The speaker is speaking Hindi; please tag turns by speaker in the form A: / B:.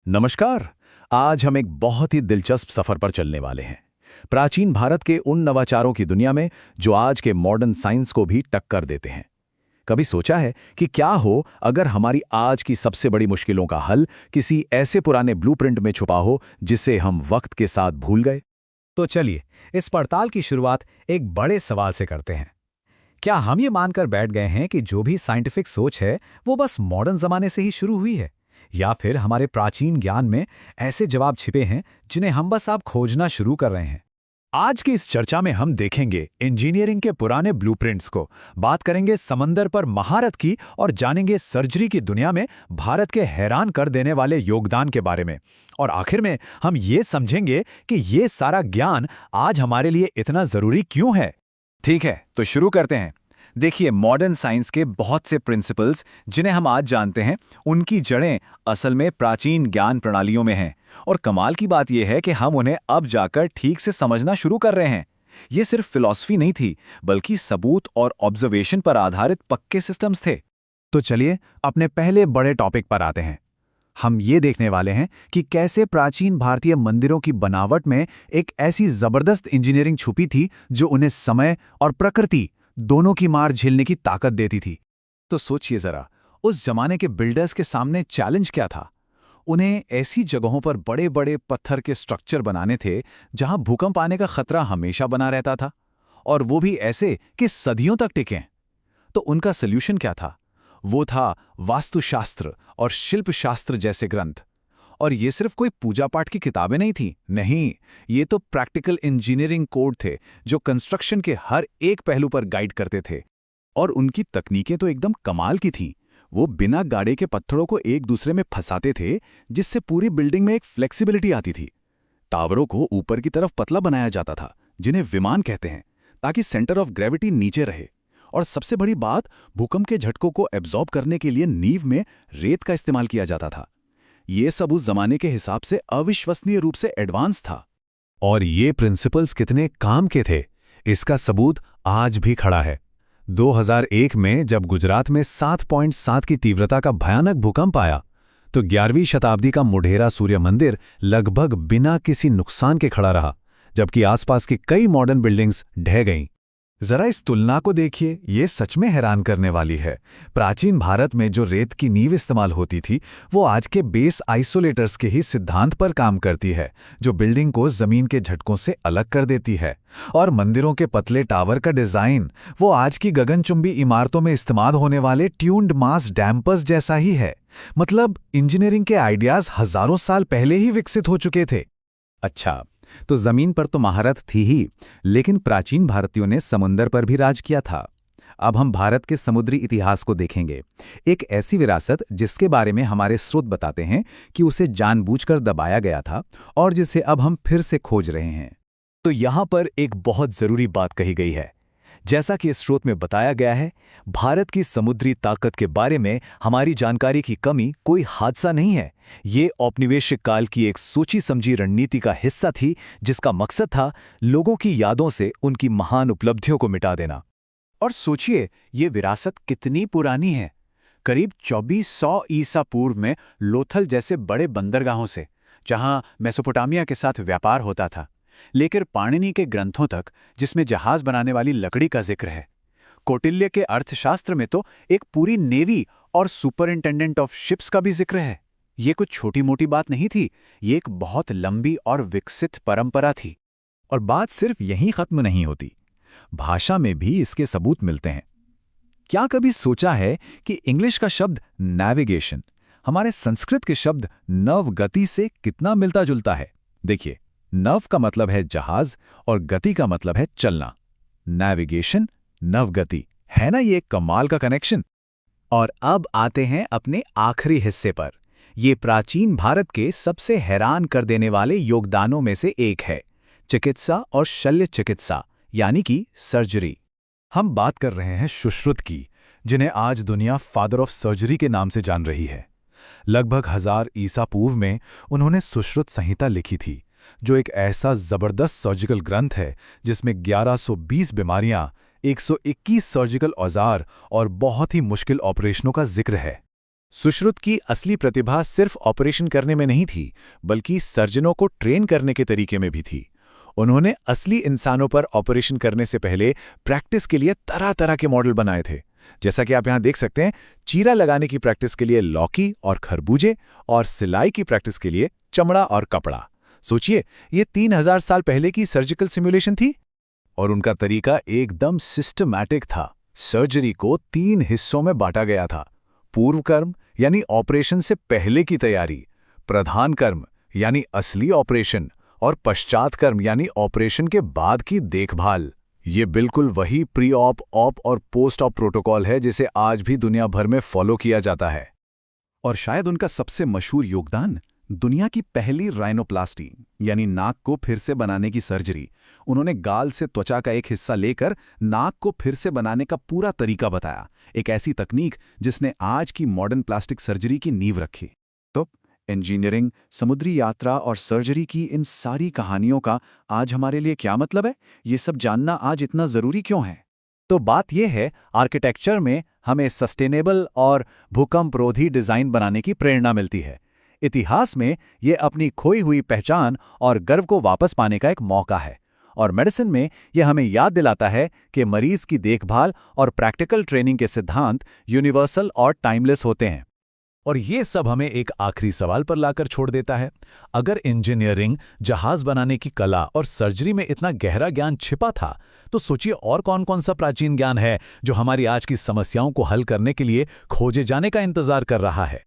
A: नमस्कार। आज हम एक बहुत ही दिलचस्प सफर पर चलने वाले हैं। प्राचीन भारत के उन नवाचारों की दुनिया में जो आज के मॉडर्न साइंस को भी टक्कर देते हैं। कभी सोचा है कि क्या हो अगर हमारी आज की सबसे बड़ी मुश्किलों का हल किसी ऐसे पुराने ब्लूप्रिंट में छुपा हो जिसे हम वक्त के साथ भूल गए?
B: तो चलिए इस पड़ताल की शुरुआत एक बड़े सवाल से करते हैं। क्या हम ये मानकर बैठ गए हैं कि जो भी साइंटिफिक सोच है वो बस मॉडर्न जमाने से ही शुरू हुई है, या फिर हमारे प्राचीन ज्ञान में ऐसे जवाब छिपे हैं जिन्हें हम बस अब खोजना शुरू कर रहे हैं?
A: आज की इस चर्चा में हम देखेंगे इंजीनियरिंग के पुराने ब्लूप्रिंट्स को, बात करेंगे समंदर पर महारत की और जानेंगे सर्जरी की दुनिया में भारत के हैरान कर देने वाले योगदान के बारे में। और आखिर में हम ये समझेंगे कि ये सारा ज्ञान आज हमारे लिए इतना जरूरी क्यों है।
B: ठीक है, तो शुरू करते हैं। देखिए, मॉडर्न साइंस के बहुत से प्रिंसिपल्स जिन्हें हम आज जानते हैं, उनकी जड़ें असल में प्राचीन ज्ञान प्रणालियों में हैं। और कमाल की बात यह है कि हम उन्हें अब जाकर ठीक से समझना शुरू कर रहे हैं। ये सिर्फ फिलॉसफी नहीं थी, बल्कि सबूत और ऑब्जर्वेशन पर आधारित पक्के सिस्टम्स थे।
A: तो चलिए अपने पहले बड़े टॉपिक पर आते हैं। हम ये देखने वाले हैं कि कैसे प्राचीन भारतीय मंदिरों की बनावट में एक ऐसी जबरदस्त इंजीनियरिंग छुपी थी जो उन्हें समय और प्रकृति दोनों की मार झेलने की ताकत देती थी। तो सोचिए जरा, उस जमाने के बिल्डर्स के सामने चैलेंज क्या था? उन्हें ऐसी जगहों पर बड़े बड़े पत्थर के स्ट्रक्चर बनाने थे जहां भूकंप आने का खतरा हमेशा बना रहता था, और वो भी ऐसे कि सदियों तक टिकें। तो उनका सल्यूशन क्या था? वो था वास्तुशास्त्र और शिल्पशास्त्र जैसे ग्रंथ। और ये सिर्फ कोई पूजा पाठ की किताबें नहीं थी, नहीं, ये तो प्रैक्टिकल इंजीनियरिंग कोड थे जो कंस्ट्रक्शन के हर एक पहलू पर गाइड करते थे। और उनकी तकनीकें तो एकदम कमाल की थीं। वो बिना गाड़े के पत्थरों को एक दूसरे में फंसाते थे, जिससे पूरी बिल्डिंग में एक फ्लेक्सिबिलिटी आती थी। टावरों को ऊपर की तरफ पतला बनाया जाता था, जिन्हें विमान कहते हैं, ताकि सेंटर ऑफ ग्रेविटी नीचे रहे। और सबसे बड़ी बात, भूकंप के झटकों को एब्जॉर्ब करने के लिए नींव में रेत का इस्तेमाल किया जाता था। ये सब उस जमाने के हिसाब से अविश्वसनीय रूप से एडवांस था। और ये प्रिंसिपल्स कितने काम के थे, इसका सबूत आज भी खड़ा है। 2001 में जब गुजरात में 7.7 की तीव्रता का भयानक भूकंप आया, तो 11वीं शताब्दी का मोढेरा सूर्य मंदिर लगभग बिना किसी नुकसान के खड़ा रहा, जबकि आसपास की कई मॉडर्न बिल्डिंग्स ढह गईं। जरा इस तुलना को देखिए, ये सच में हैरान करने वाली है। प्राचीन भारत में जो रेत की नींव इस्तेमाल होती थी, वो आज के बेस आइसोलेटर्स के ही सिद्धांत पर काम करती है, जो बिल्डिंग को जमीन के झटकों से अलग कर देती है। और मंदिरों के पतले टावर का डिजाइन, वो आज की गगनचुंबी इमारतों में इस्तेमाल होने वाले ट्यून्ड मास डैम्पर्स जैसा ही है। मतलब इंजीनियरिंग के आइडियाज हजारों साल पहले ही विकसित हो चुके थे। अच्छा, तो जमीन पर तो महारत थी ही, लेकिन प्राचीन भारतीयों ने समुंदर पर भी राज किया था। अब हम भारत के समुद्री इतिहास को देखेंगे, एक ऐसी विरासत जिसके बारे में हमारे स्रोत बताते हैं कि उसे जानबूझकर दबाया गया था और जिसे अब हम फिर से खोज रहे हैं। तो यहाँ पर एक बहुत जरूरी बात कही गई है। जैसा कि इस स्रोत में बताया गया है, भारत की समुद्री ताकत के बारे में हमारी जानकारी की कमी कोई हादसा नहीं है। ये औपनिवेशिक काल की एक सोची समझी रणनीति का हिस्सा थी, जिसका मकसद था लोगों की यादों से उनकी महान उपलब्धियों को मिटा देना। और सोचिए, ये विरासत कितनी पुरानी है। करीब 2400 ईसा पूर्व में लोथल जैसे बड़े बंदरगाहों से, जहां मेसोपोटामिया के साथ व्यापार होता था, लेकर पाणिनि के ग्रंथों तक, जिसमें जहाज बनाने वाली लकड़ी का जिक्र है। कौटिल्य के अर्थशास्त्र में तो एक पूरी नेवी और सुपरिंटेंडेंट ऑफ शिप्स का भी जिक्र है। ये कुछ छोटी मोटी बात नहीं थी, ये एक बहुत लंबी और विकसित परंपरा थी। और बात सिर्फ यहीं खत्म नहीं होती, भाषा में भी इसके सबूत मिलते हैं। क्या कभी सोचा है कि इंग्लिश का शब्द नेविगेशन हमारे संस्कृत के शब्द नवगति से कितना मिलता जुलता है? देखिए, नव का मतलब है जहाज और गति का मतलब है चलना। नेविगेशन, नवगति, है ना ये एक कमाल का कनेक्शन। और अब आते हैं अपने आखिरी हिस्से पर। ये प्राचीन भारत के सबसे हैरान कर देने वाले योगदानों में से एक है, चिकित्सा और शल्य चिकित्सा, यानी कि सर्जरी। हम बात कर रहे हैं सुश्रुत की, जिन्हें आज दुनिया फादर ऑफ सर्जरी के नाम से जान रही है। लगभग 1000 ईसा पूर्व में उन्होंने सुश्रुत संहिता लिखी थी, जो एक ऐसा जबरदस्त सर्जिकल ग्रंथ है जिसमें 1120 बीमारियां, 121 सर्जिकल औजार और बहुत ही मुश्किल ऑपरेशनों का जिक्र है।
C: सुश्रुत की असली प्रतिभा सिर्फ ऑपरेशन करने में नहीं थी, बल्कि सर्जनों को ट्रेन करने के तरीके में भी थी। उन्होंने असली इंसानों पर ऑपरेशन करने से पहले प्रैक्टिस के लिए तरह तरह के मॉडल बनाए थे। जैसा कि आप यहां देख सकते हैं, चीरा लगाने की प्रैक्टिस के लिए लौकी और खरबूजे, और सिलाई की प्रैक्टिस के लिए चमड़ा और कपड़ा। सोचिए, ये 3000 साल पहले की सर्जिकल सिमुलेशन थी। और उनका तरीका एकदम सिस्टमैटिक था। सर्जरी को 3 हिस्सों में बांटा गया था। पूर्व कर्म यानी ऑपरेशन से पहले की तैयारी, प्रधान कर्म यानी असली ऑपरेशन, और पश्चात कर्म यानी ऑपरेशन के बाद की देखभाल। ये बिल्कुल वही प्री ऑप, ऑप और पोस्ट ऑप प्रोटोकॉल है जिसे आज भी दुनिया भर में फॉलो किया जाता है।
B: और शायद उनका सबसे मशहूर योगदान दुनिया की पहली राइनोप्लास्टी यानी नाक को फिर से बनाने की सर्जरी। उन्होंने गाल से त्वचा का एक हिस्सा लेकर नाक को फिर से बनाने का पूरा तरीका बताया, एक ऐसी तकनीक जिसने आज की मॉडर्न प्लास्टिक सर्जरी की नींव रखी।
A: तो इंजीनियरिंग, समुद्री यात्रा और सर्जरी की इन सारी कहानियों का आज हमारे लिए क्या मतलब है? ये सब जानना आज इतना ज़रूरी क्यों है? तो बात यह है, आर्किटेक्चर में हमें सस्टेनेबल और भूकंपरोधी डिज़ाइन बनाने की प्रेरणा मिलती है। इतिहास में ये अपनी खोई हुई पहचान और गर्व को वापस पाने का एक मौका है। और मेडिसिन में यह हमें याद दिलाता है कि मरीज की देखभाल और प्रैक्टिकल ट्रेनिंग के सिद्धांत यूनिवर्सल और टाइमलेस होते हैं।
C: और ये सब हमें एक आखिरी सवाल पर लाकर छोड़ देता है। अगर इंजीनियरिंग, जहाज बनाने की कला और सर्जरी में इतना गहरा ज्ञान छिपा था, तो सोचिए और कौन कौन सा प्राचीन ज्ञान है जो हमारी आज की समस्याओं को हल करने के लिए खोजे जाने का इंतजार कर रहा है।